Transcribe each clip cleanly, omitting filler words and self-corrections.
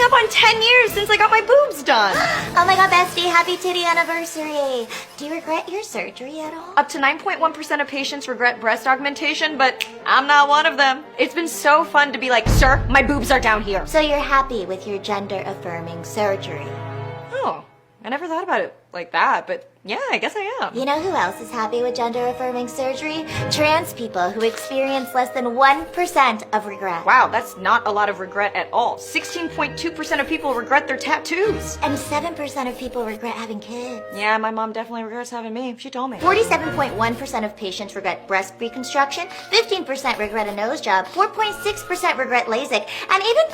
coming up on 10 years since I got my boobs done. Oh my god, bestie, happy titty anniversary. Do you regret your surgery at all? Up to 9.1% of patients regret breast augmentation, but I'm not one of them. It's been so fun to be like, sir, my boobs are down here. So you're happy with your gender-affirming surgery? Oh, I never thought about it like that, but yeah, I guess I am. You know who else is happy with gender-affirming surgery? Trans people who experience less than 1% of regret. Wow, that's not a lot of regret at all. 16.2% of people regret their tattoos. And 7% of people regret having kids. Yeah, my mom definitely regrets having me. She told me. 47.1% of patients regret breast reconstruction, 15% regret a nose job, 4.6% regret LASIK, and even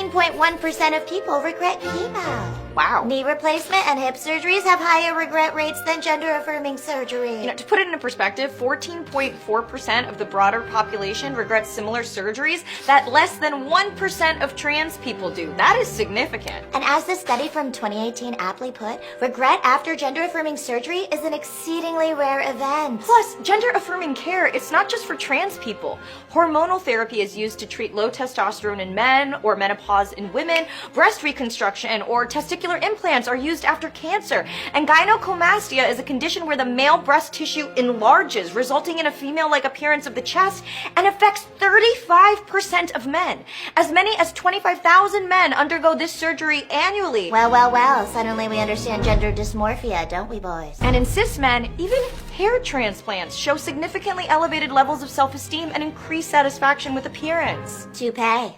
13.1% of people regret chemo. Wow. Knee replacement and hip surgeries have higher regret rates than gender-affirming surgery. You know, to put it into perspective, 14.4% of the broader population regrets similar surgeries that less than 1% of trans people do. That is significant. And as the study from 2018 aptly put, regret after gender-affirming surgery is an exceedingly rare event. Plus, gender-affirming care, it's not just for trans people. Hormonal therapy is used to treat low testosterone in men or menopause in women. Breast reconstruction or testicular implants are used after cancer. And gynecomastia is a condition where the male breast tissue enlarges, resulting in a female-like appearance of the chest, and affects 35% of men. As many as 25,000 men undergo this surgery annually. Well, suddenly we understand gender dysmorphia, don't we, boys? And in cis men, even hair transplants show significantly elevated levels of self-esteem and increased satisfaction with appearance. Toupee.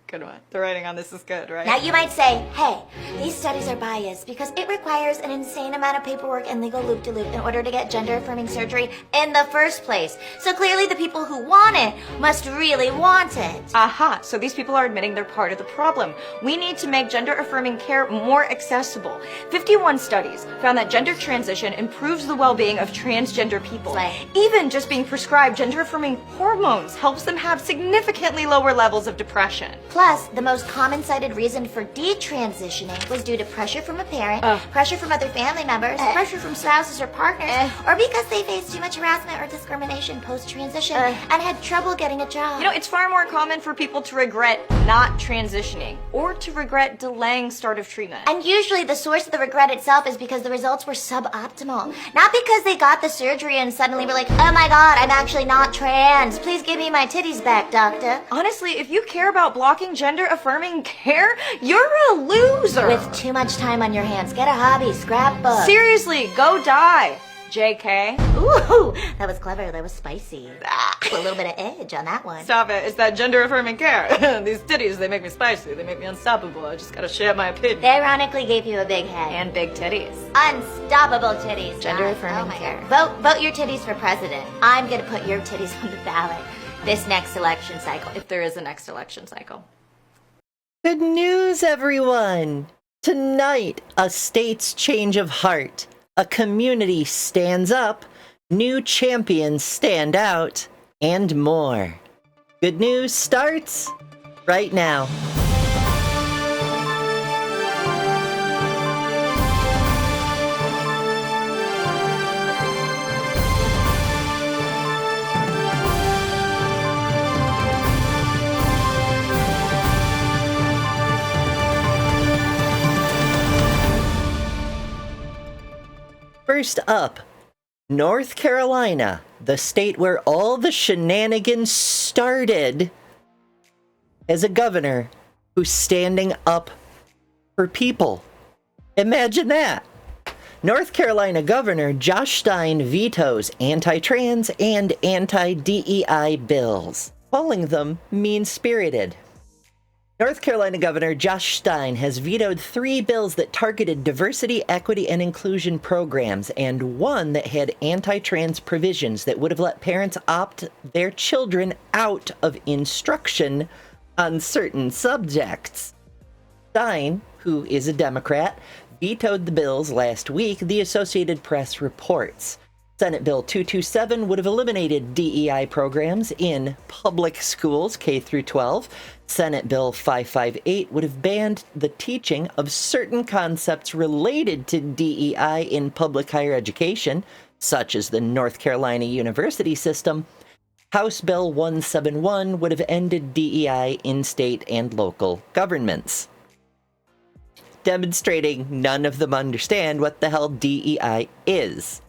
Good one. The writing on this is good, right? Now you might say, hey, these studies are biased because it requires an insane amount of paperwork and legal loop-de-loop in order to get gender-affirming surgery in the first place. So clearly the people who want it must really want it. Aha, so these people are admitting they're part of the problem. We need to make gender-affirming care more accessible. 51 studies found that gender transition improves the well-being of transgender people. Right. Even just being prescribed gender-affirming hormones helps them have significantly lower levels of depression. Plus, the most common cited reason for detransitioning was due to pressure from a parent, pressure from other family members, pressure from spouses or partners, or because they faced too much harassment or discrimination post-transition and had trouble getting a job. You know, it's far more common for people to regret not transitioning or to regret delaying start of treatment. And usually the source of the regret itself is because the results were suboptimal. Not because they got the surgery and suddenly were like, oh my god, I'm actually not trans. Please give me my titties back, doctor. Honestly, if you care about blocking gender-affirming care, you're a loser. With too much time on your hands, get a hobby, scrapbook. Seriously, go die. JK. Ooh, that was clever. That was spicy. A little bit of edge on that one. Stop it. It's that gender-affirming care. These titties, they make me spicy. They make me unstoppable. I just gotta share my opinion. They ironically gave you a big head. And big titties. Unstoppable titties. Gender-affirming care. care. Vote your titties for president. I'm gonna put your titties on the ballot this next election cycle. If there is a next election cycle. Good news, everyone! Tonight, a state's change of heart. A community stands up, new champions stand out, and more. Good news starts right now. First up, North Carolina, the state where all the shenanigans started, has a governor who's standing up for people. Imagine that. North Carolina Governor Josh Stein vetoes anti-trans and anti-DEI bills, calling them mean-spirited. North Carolina Governor Josh Stein has vetoed 3 bills that targeted diversity, equity, and inclusion programs, and one that had anti-trans provisions that would have let parents opt their children out of instruction on certain subjects. Stein, who is a Democrat, vetoed the bills last week, the Associated Press reports. Senate Bill 227 would have eliminated DEI programs in public schools K through 12. Senate Bill 558 would have banned the teaching of certain concepts related to DEI in public higher education, such as the North Carolina university system. House Bill 171 would have ended DEI in state and local governments, demonstrating none of them understand what the hell DEI is.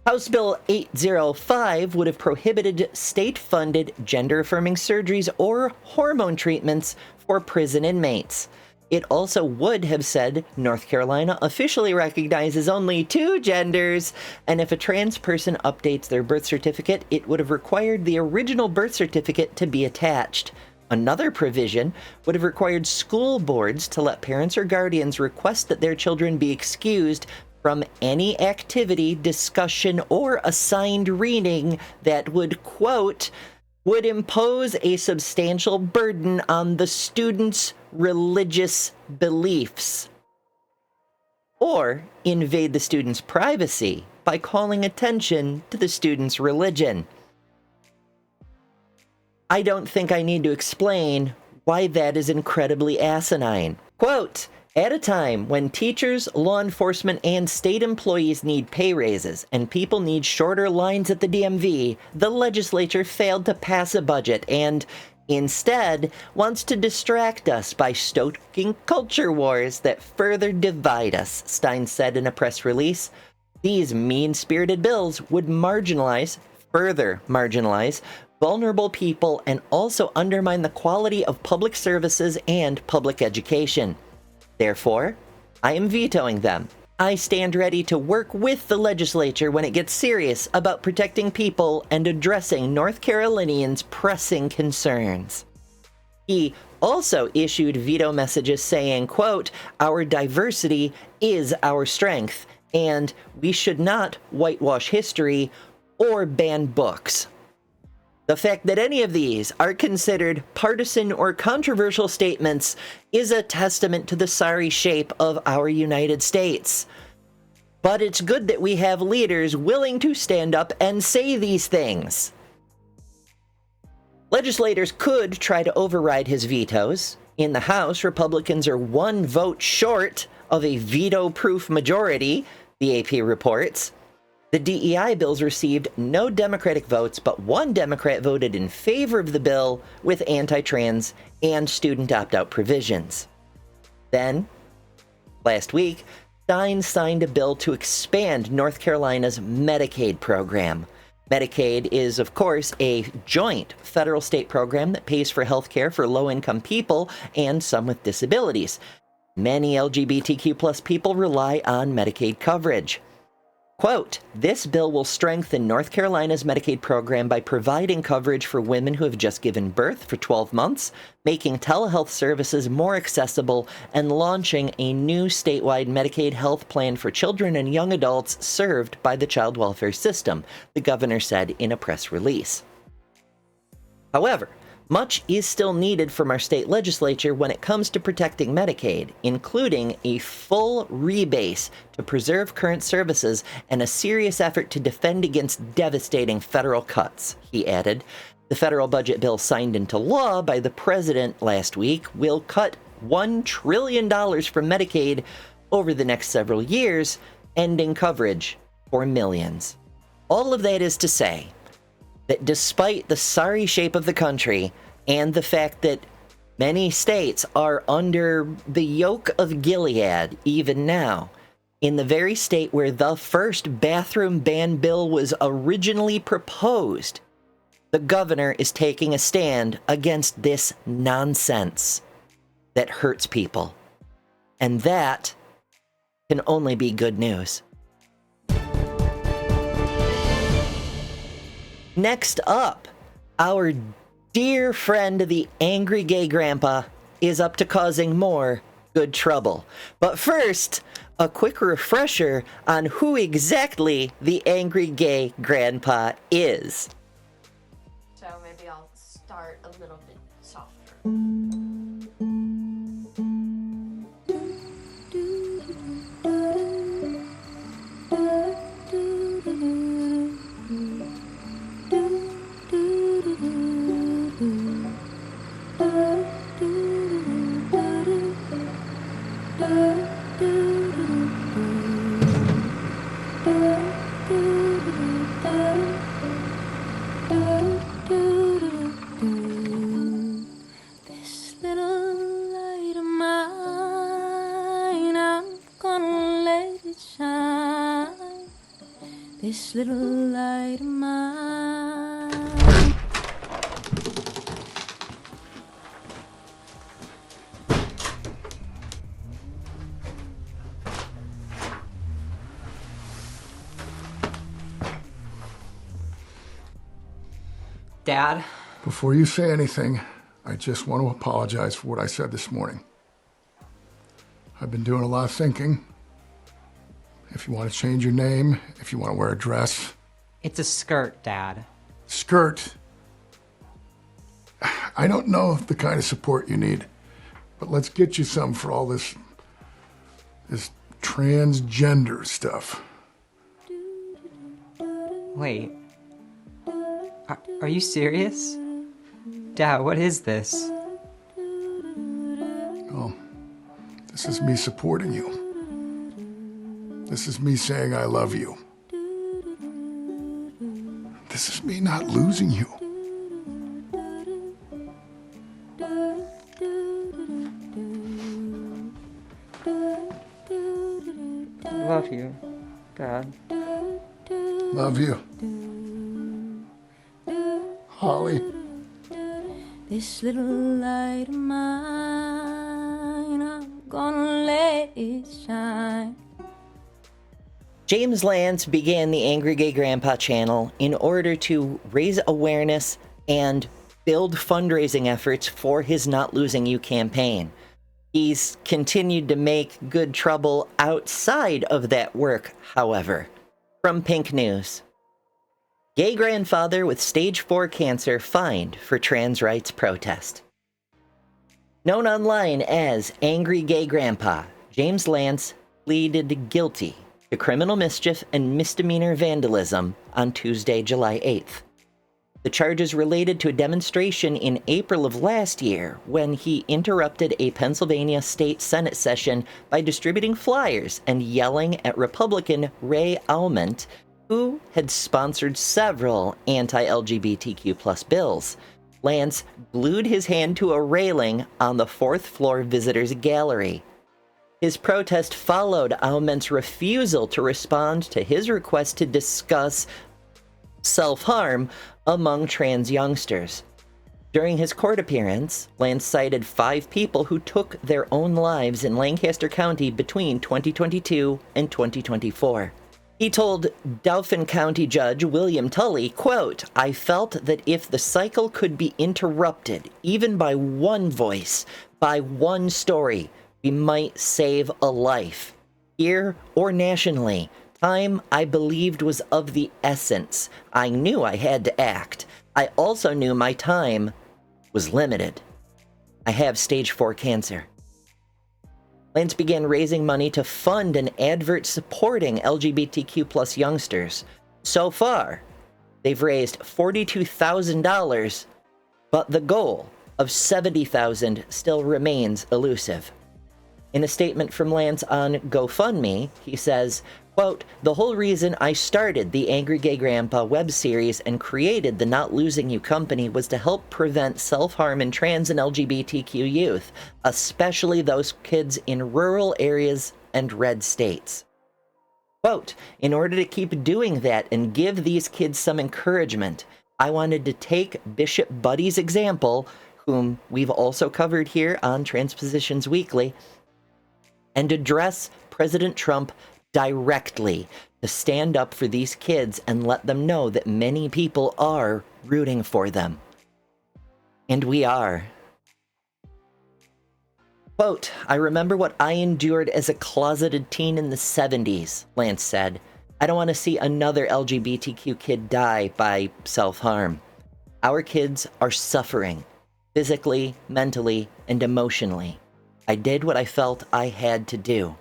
House Bill 805 would have prohibited state-funded gender-affirming surgeries or hormone treatments for prison inmates. It also would have said North Carolina officially recognizes only 2 genders, and if a trans person updates their birth certificate, it would have required the original birth certificate to be attached. Another provision would have required school boards to let parents or guardians request that their children be excused from any activity, discussion, or assigned reading that would, quote, would impose a substantial burden on the student's religious beliefs, or invade the student's privacy by calling attention to the student's religion. I don't think I need to explain why that is incredibly asinine. Quote, at a time when teachers, law enforcement, and state employees need pay raises and people need shorter lines at the DMV, the legislature failed to pass a budget and instead wants to distract us by stoking culture wars that further divide us, Stein said in a press release. These mean-spirited bills would further marginalize vulnerable people and also undermine the quality of public services and public education. Therefore, I am vetoing them. I stand ready to work with the legislature when it gets serious about protecting people and addressing North Carolinians' pressing concerns. He also issued veto messages saying, quote, our diversity is our strength, and we should not whitewash history or ban books. The fact that any of these are considered partisan or controversial statements is a testament to the sorry shape of our United States. But it's good that we have leaders willing to stand up and say these things. Legislators could try to override his vetoes. In the House, Republicans are 1 vote short of a veto-proof majority, the AP reports. The DEI bills received no Democratic votes, but 1 Democrat voted in favor of the bill with anti-trans and student opt-out provisions. Then, last week, Stein signed a bill to expand North Carolina's Medicaid program. Medicaid is, of course, a joint federal-state program that pays for health care for low-income people and some with disabilities. Many LGBTQ+ people rely on Medicaid coverage. Quote, this bill will strengthen North Carolina's Medicaid program by providing coverage for women who have just given birth for 12 months, making telehealth services more accessible, and launching a new statewide Medicaid health plan for children and young adults served by the child welfare system, the governor said in a press release. However, much is still needed from our state legislature when it comes to protecting Medicaid, including a full rebase to preserve current services and a serious effort to defend against devastating federal cuts, he added. The federal budget bill signed into law by the president last week will cut $1 trillion from Medicaid over the next several years, ending coverage for millions. All of that is to say that despite the sorry shape of the country and the fact that many states are under the yoke of Gilead even now, in the very state where the first bathroom ban bill was originally proposed, the governor is taking a stand against this nonsense that hurts people. And that can only be good news. Next up, our dear friend, the angry gay grandpa, is up to causing more good trouble. But first, a quick refresher on who exactly the angry gay grandpa is. So maybe I'll start a little bit softer. This little light of mine. Dad? Before you say anything, I just want to apologize for what I said this morning. I've been doing a lot of thinking. If you want to change your name, if you want to wear a dress. It's a skirt, Dad. Skirt. I don't know the kind of support you need, but let's get you some for all this transgender stuff. Wait. Are you serious? Dad, what is this? Oh, this is me supporting you. This is me saying I love you. This is me not losing you. Love you, Dad. Love you. Holly. This little light of mine, I'm gonna let it shine. James Lance began the Angry Gay Grandpa channel in order to raise awareness and build fundraising efforts for his Not Losing You campaign. He's continued to make good trouble outside of that work, however. From Pink News. Gay grandfather with stage 4 cancer fined for trans rights protest. Known online as Angry Gay Grandpa, James Lance pleaded guilty to criminal mischief and misdemeanor vandalism on Tuesday, July 8th. The charges related to a demonstration in April of last year when he interrupted a Pennsylvania state Senate session by distributing flyers and yelling at Republican Ray Alment, who had sponsored several anti-LGBTQ+ bills. Lance glued his hand to a railing on the 4th floor visitors gallery. His protest followed Alment's refusal to respond to his request to discuss self-harm among trans youngsters. During his court appearance, Lance cited 5 people who took their own lives in Lancaster County between 2022 and 2024. He told Dauphin County Judge William Tully, quote, "I felt that if the cycle could be interrupted, even by one voice, by one story, we might save a life. Here or nationally, time I believed was of the essence. I knew I had to act. I also knew my time was limited. I have stage 4 cancer." Lance began raising money to fund an advert supporting LGBTQ+ youngsters. So far, they've raised $42,000, but the goal of $70,000 still remains elusive. In a statement from Lance on GoFundMe, he says, quote, "The whole reason I started the Angry Gay Grandpa web series and created the Not Losing You company was to help prevent self-harm in trans and LGBTQ youth, especially those kids in rural areas and red states." Quote, "In order to keep doing that and give these kids some encouragement, I wanted to take Bishop Buddy's example, whom we've also covered here on Transpositions Weekly, and address President Trump directly to stand up for these kids and let them know that many people are rooting for them." And we are. Quote, "I remember what I endured as a closeted teen in the 70s, Lance said. I don't want to see another LGBTQ kid die by self-harm. Our kids are suffering, physically, mentally, and emotionally. I did what I felt I had to do."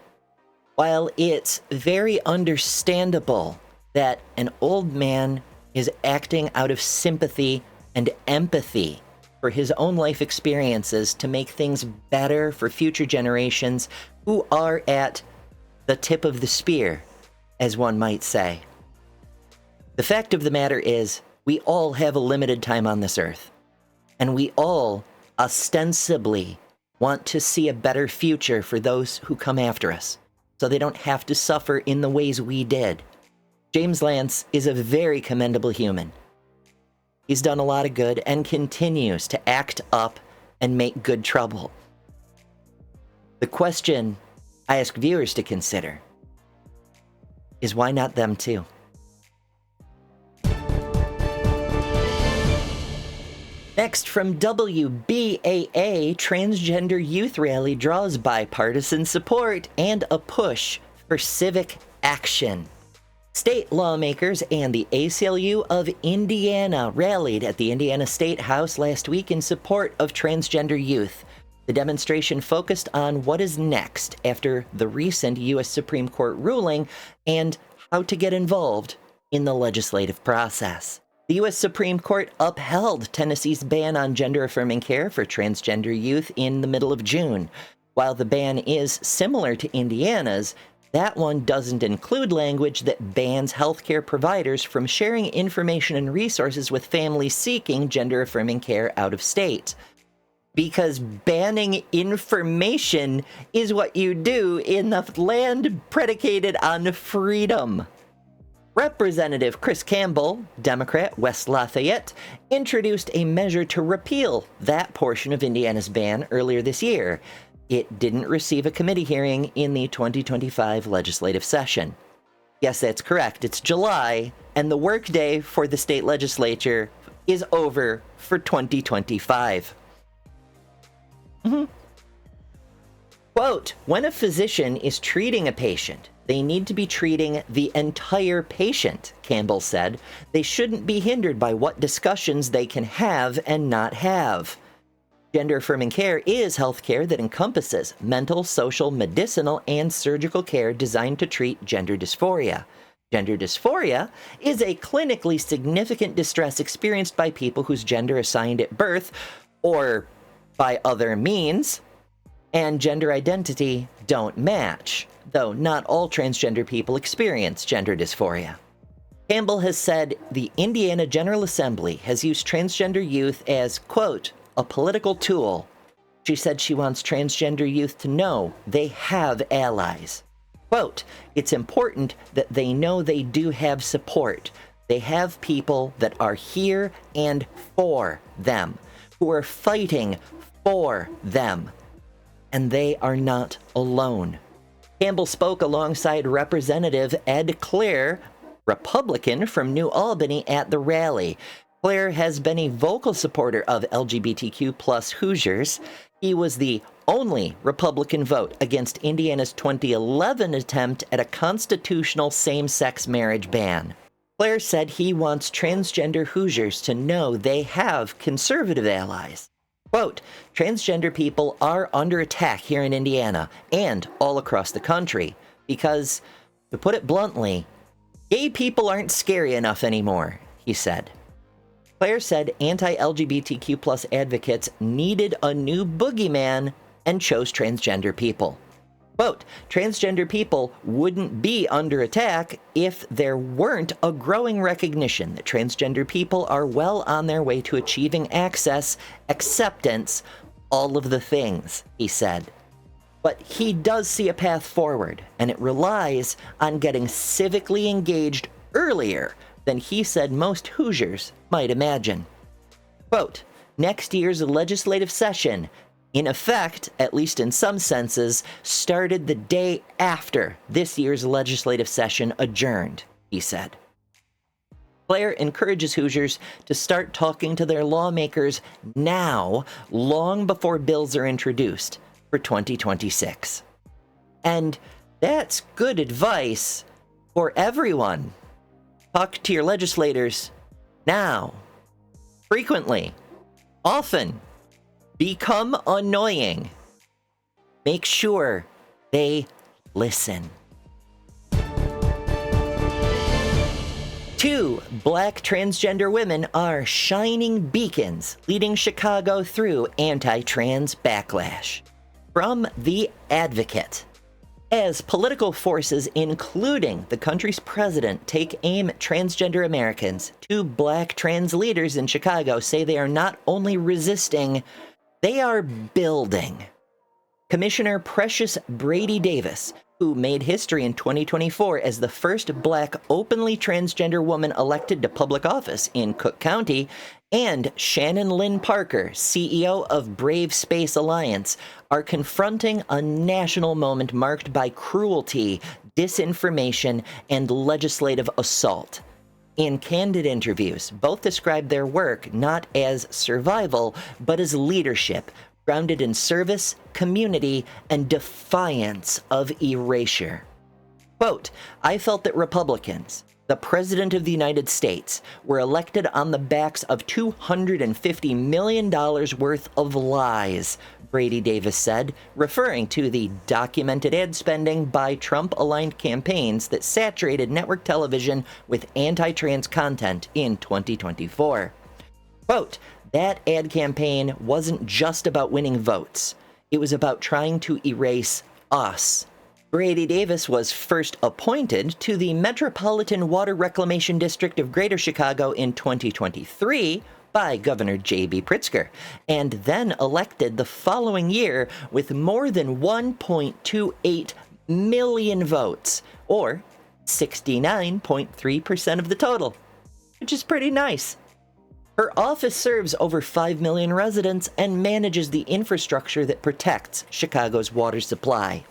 While it's very understandable that an old man is acting out of sympathy and empathy for his own life experiences to make things better for future generations who are at the tip of the spear, as one might say, the fact of the matter is we all have a limited time on this earth, and we all ostensibly want to see a better future for those who come after us, so they don't have to suffer in the ways we did. James Lance is a very commendable human. He's done a lot of good and continues to act up and make good trouble. The question I ask viewers to consider is, why not them too? Next, from WBAA, transgender youth rally draws bipartisan support and a push for civic action. State lawmakers and the ACLU of Indiana rallied at the Indiana State House last week in support of transgender youth. The demonstration focused on what is next after the recent U.S. Supreme Court ruling and how to get involved in the legislative process. The U.S. Supreme Court upheld Tennessee's ban on gender-affirming care for transgender youth in the middle of June. While the ban is similar to Indiana's, that one doesn't include language that bans healthcare providers from sharing information and resources with families seeking gender-affirming care out of state. Because banning information is what you do in the land predicated on freedom. Representative Chris Campbell, Democrat, West Lafayette, introduced a measure to repeal that portion of Indiana's ban earlier this year. It didn't receive a committee hearing in the 2025 legislative session. Yes, that's correct. It's July, and the workday for the state legislature is over for 2025. Quote, when a physician is treating a patient, they need to be treating the entire patient, Campbell said. They shouldn't be hindered by what discussions they can have and not have. Gender-affirming care is health care that encompasses mental, social, medicinal, and surgical care designed to treat gender dysphoria. Gender dysphoria is a clinically significant distress experienced by people whose gender assigned at birth or by other means and gender identity don't match, though not all transgender people experience gender dysphoria. Campbell has said the Indiana General Assembly has used transgender youth as, quote, a political tool. She said she wants transgender youth to know they have allies. Quote, it's important that they know they do have support. They have people that are here and for them, who are fighting for them. And they are not alone. Campbell spoke alongside Representative Ed Clare, Republican from New Albany, at the rally. Clare has been a vocal supporter of LGBTQ plus Hoosiers. He was the only Republican vote against Indiana's 2011 attempt at a constitutional same-sex marriage ban. Clare said he wants transgender Hoosiers to know they have conservative allies. Quote, transgender people are under attack here in Indiana and all across the country because, to put it bluntly, gay people aren't scary enough anymore, he said. Clare said anti-LGBTQ plus advocates needed a new boogeyman and chose transgender people. Quote, transgender people wouldn't be under attack if there weren't a growing recognition that transgender people are well on their way to achieving access, acceptance, all of the things, he said. But he does see a path forward, and it relies on getting civically engaged earlier than he said most Hoosiers might imagine. Quote, next year's legislative session, in effect, at least in some senses, started the day after this year's legislative session adjourned, he said. Clare encourages Hoosiers to start talking to their lawmakers now, long before bills are introduced for 2026. And that's good advice for everyone. Talk to your legislators now, frequently, often. Become annoying. Make sure they listen. 2 black transgender women are shining beacons leading Chicago through anti-trans backlash. From The Advocate. As political forces, including the country's president, take aim at transgender Americans, 2 black trans leaders in Chicago say they are not only resisting, they are building. Commissioner Precious Brady Davis, who made history in 2024 as the first black openly transgender woman elected to public office in Cook County, and Shannon Lynn Parker, CEO of Brave Space Alliance, are confronting a national moment marked by cruelty, disinformation, and legislative assault. In candid interviews, both described their work not as survival, but as leadership, grounded in service, community, and defiance of erasure. Quote, I felt that Republicans, the President of the United States, were elected on the backs of $250 million worth of lies, Brady Davis said, referring to the documented ad spending by Trump-aligned campaigns that saturated network television with anti-trans content in 2024. Quote, that ad campaign wasn't just about winning votes. It was about trying to erase us. Brady Davis was first appointed to the Metropolitan Water Reclamation District of Greater Chicago in 2023 by Governor J.B. Pritzker, and then elected the following year with more than 1.28 million votes, or 69.3% of the total, which is pretty nice. Her office serves over 5 million residents and manages the infrastructure that protects Chicago's water supply.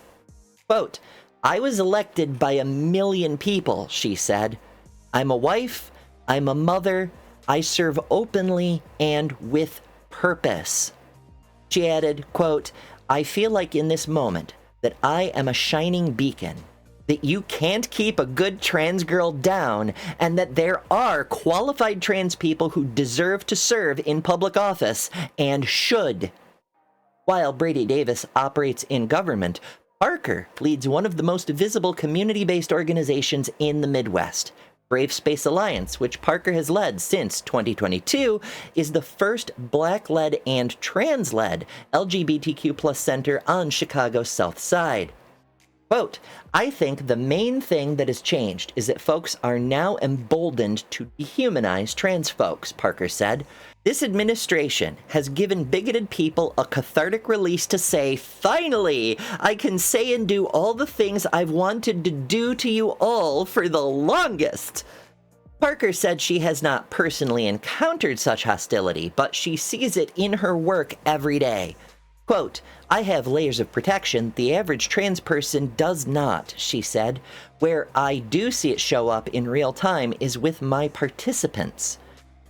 Quote, I was elected by 1 million people, she said. I'm a wife, I'm a mother, I serve openly and with purpose. She added, quote, I feel like in this moment that I am a shining beacon, that you can't keep a good trans girl down, and that there are qualified trans people who deserve to serve in public office and should. While Brady Davis operates in government, Parker leads one of the most visible community-based organizations in the Midwest. Brave Space Alliance, which Parker has led since 2022, is the first Black-led and trans-led LGBTQ+ center on Chicago's South Side. Quote, I think the main thing that has changed is that folks are now emboldened to dehumanize trans folks, Parker said. This administration has given bigoted people a cathartic release to say, finally, I can say and do all the things I've wanted to do to you all for the longest. Parker said she has not personally encountered such hostility, but she sees it in her work every day. Quote, I have layers of protection the average trans person does not, she said. Where I do see it show up in real time is with my participants.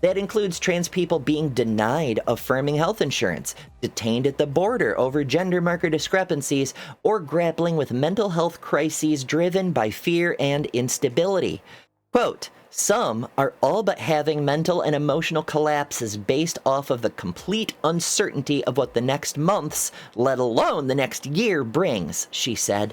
That includes trans people being denied affirming health insurance, detained at the border over gender marker discrepancies, or grappling with mental health crises driven by fear and instability. Quote, some are all but having mental and emotional collapses based off of the complete uncertainty of what the next months, let alone the next year, brings, she said.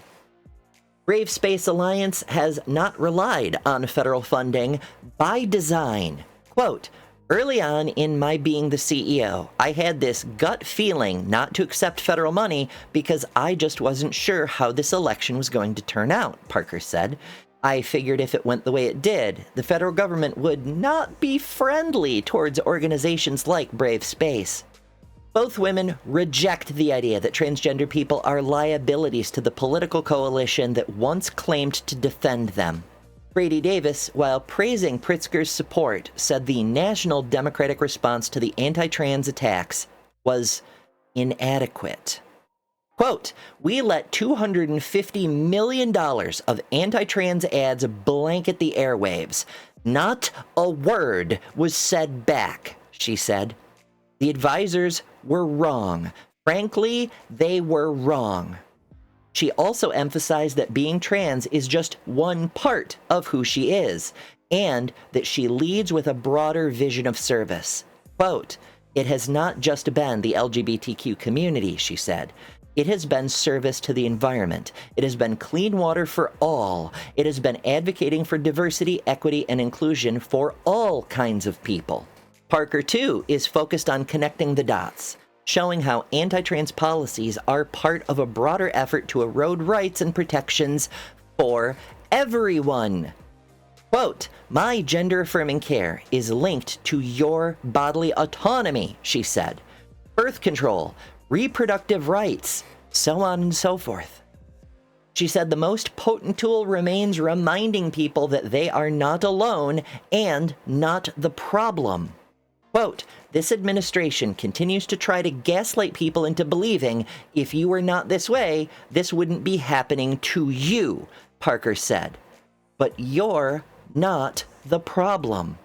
Brave Space Alliance has not relied on federal funding by design. Quote, early on in my being the CEO, I had this gut feeling not to accept federal money because I just wasn't sure how this election was going to turn out, Parker said. I figured if it went the way it did, the federal government would not be friendly towards organizations like Brave Space. Both women reject the idea that transgender people are liabilities to the political coalition that once claimed to defend them. Brady Davis, while praising Pritzker's support, said the national Democratic response to the anti-trans attacks was inadequate. Quote, we let $250 million of anti-trans ads blanket the airwaves. Not a word was said back, she said. The advisors were wrong. Frankly, they were wrong. She also emphasized that being trans is just one part of who she is, and that she leads with a broader vision of service. Quote, it has not just been the LGBTQ community, she said. It has been service to the environment. It has been clean water for all. It has been advocating for diversity, equity, and inclusion for all kinds of people. Parker, too, is focused on connecting the dots, showing how anti-trans policies are part of a broader effort to erode rights and protections for everyone. Quote, my gender-affirming care is linked to your bodily autonomy, she said. Birth control, reproductive rights, so on and so forth. She said the most potent tool remains reminding people that they are not alone and not the problem. Quote, this administration continues to try to gaslight people into believing if you were not this way, this wouldn't be happening to you, Parker said. But you're not the problem.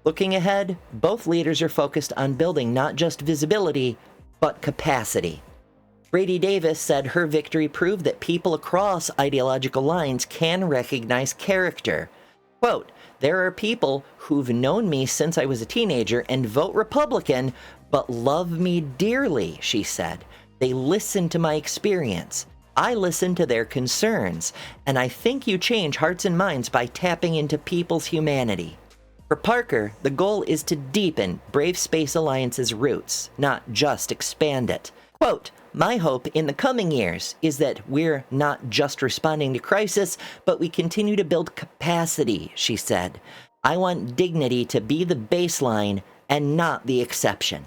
Looking ahead, both leaders are focused on building not just visibility, but capacity. Brady Davis said her victory proved that people across ideological lines can recognize character. Quote, there are people who've known me since I was a teenager and vote Republican, but love me dearly, she said. They listen to my experience. I listen to their concerns, and I think you change hearts and minds by tapping into people's humanity. For Parker, the goal is to deepen Brave Space Alliance's roots, not just expand it. Quote, my hope in the coming years is that we're not just responding to crisis, but we continue to build capacity, she said. I want dignity to be the baseline and not the exception.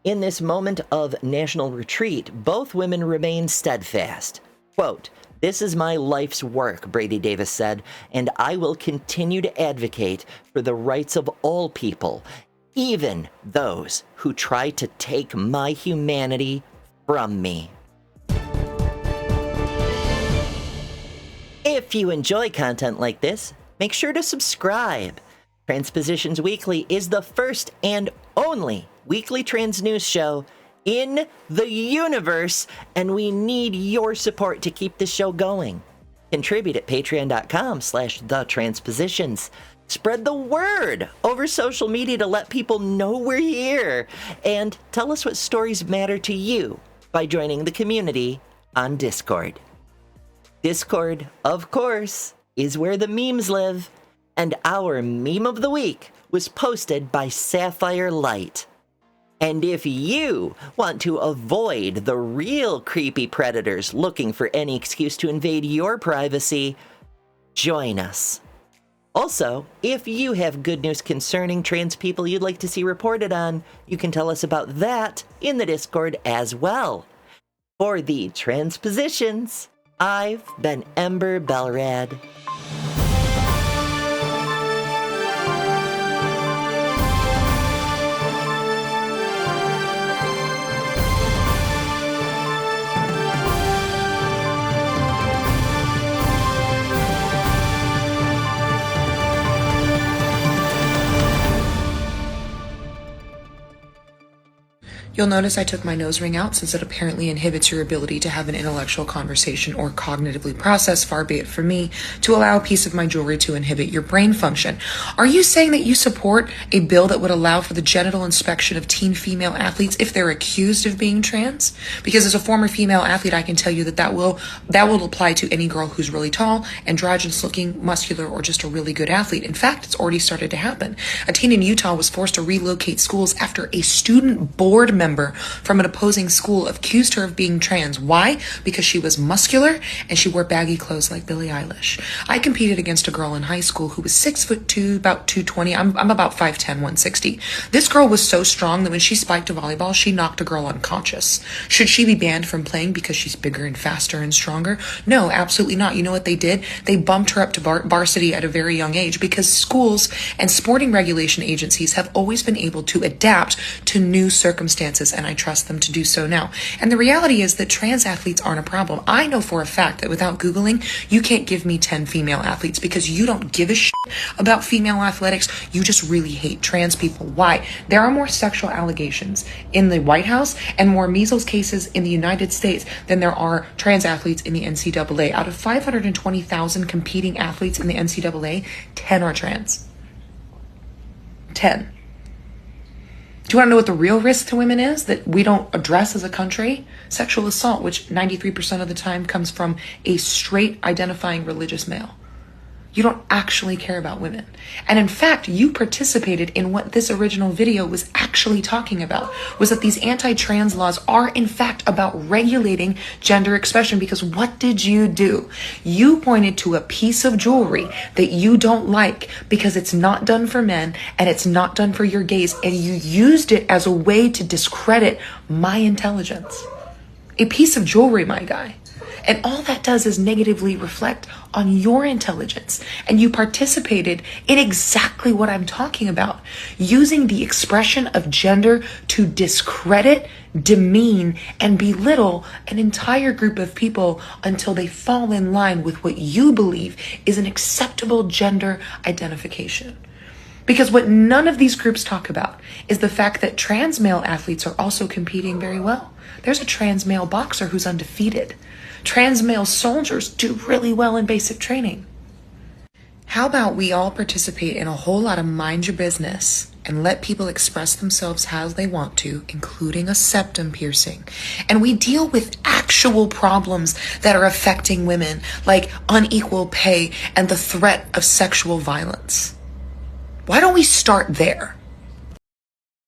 In this moment of national retreat, both women remain steadfast. Quote, this is my life's work, Brady Davis said, and I will continue to advocate for the rights of all people, even those who try to take my humanity from me. If you enjoy content like this, make sure to subscribe. Transpositions Weekly is the first and only weekly trans news show in the universe, and we need your support to keep this show going. Contribute at patreon.com/thetranspositions. Spread the word over social media to let people know we're here. And tell us what stories matter to you by joining the community on Discord. Discord, of course, is where the memes live. And our meme of the week was posted by Sapphire Light. And if you want to avoid the real creepy predators looking for any excuse to invade your privacy, join us. Also, if you have good news concerning trans people you'd like to see reported on, you can tell us about that in the Discord as well. For the Transpositions, I've been Ember Belrad. You'll notice I took my nose ring out since it apparently inhibits your ability to have an intellectual conversation or cognitively process, far be it from me, to allow a piece of my jewelry to inhibit your brain function. Are you saying that you support a bill that would allow for the genital inspection of teen female athletes if they're accused of being trans? Because as a former female athlete, I can tell you that will apply to any girl who's really tall, androgynous looking, muscular, or just a really good athlete. In fact, it's already started to happen. A teen in Utah was forced to relocate schools after a student board member from an opposing school accused her of being trans. Why? Because she was muscular and she wore baggy clothes like Billie Eilish. I competed against a girl in high school who was 6'2", about 220. I'm about 5'10", 160. This girl was so strong that when she spiked a volleyball, she knocked a girl unconscious. Should she be banned from playing because she's bigger and faster and stronger? No, absolutely not. You know what they did? They bumped her up to varsity at a very young age because schools and sporting regulation agencies have always been able to adapt to new circumstances, and I trust them to do so now. And the reality is that trans athletes aren't a problem. I know for a fact that without Googling, you can't give me 10 female athletes because you don't give a shit about female athletics. You just really hate trans people. Why? There are more sexual allegations in the White House and more measles cases in the United States than there are trans athletes in the NCAA. Out of 520,000 competing athletes in the NCAA, 10 are trans. 10. Do you want to know what the real risk to women is that we don't address as a country? Sexual assault, which 93% of the time comes from a straight identifying religious male. You don't actually care about women. And in fact, you participated in what this original video was actually talking about, was that these anti-trans laws are in fact about regulating gender expression. Because what did you do? You pointed to a piece of jewelry that you don't like because it's not done for men and it's not done for your gaze, and you used it as a way to discredit my intelligence. a piece of jewelry, my guy. And all that does is negatively reflect on your intelligence. And you participated in exactly what I'm talking about, using the expression of gender to discredit, demean, and belittle an entire group of people until they fall in line with what you believe is an acceptable gender identification. Because what none of these groups talk about is the fact that trans male athletes are also competing very well. There's a trans male boxer who's undefeated. Trans male soldiers do really well in basic training. How about we all participate in a whole lot of mind your business and let people express themselves how they want to, including a septum piercing. And we deal with actual problems that are affecting women, like unequal pay and the threat of sexual violence. Why don't we start there?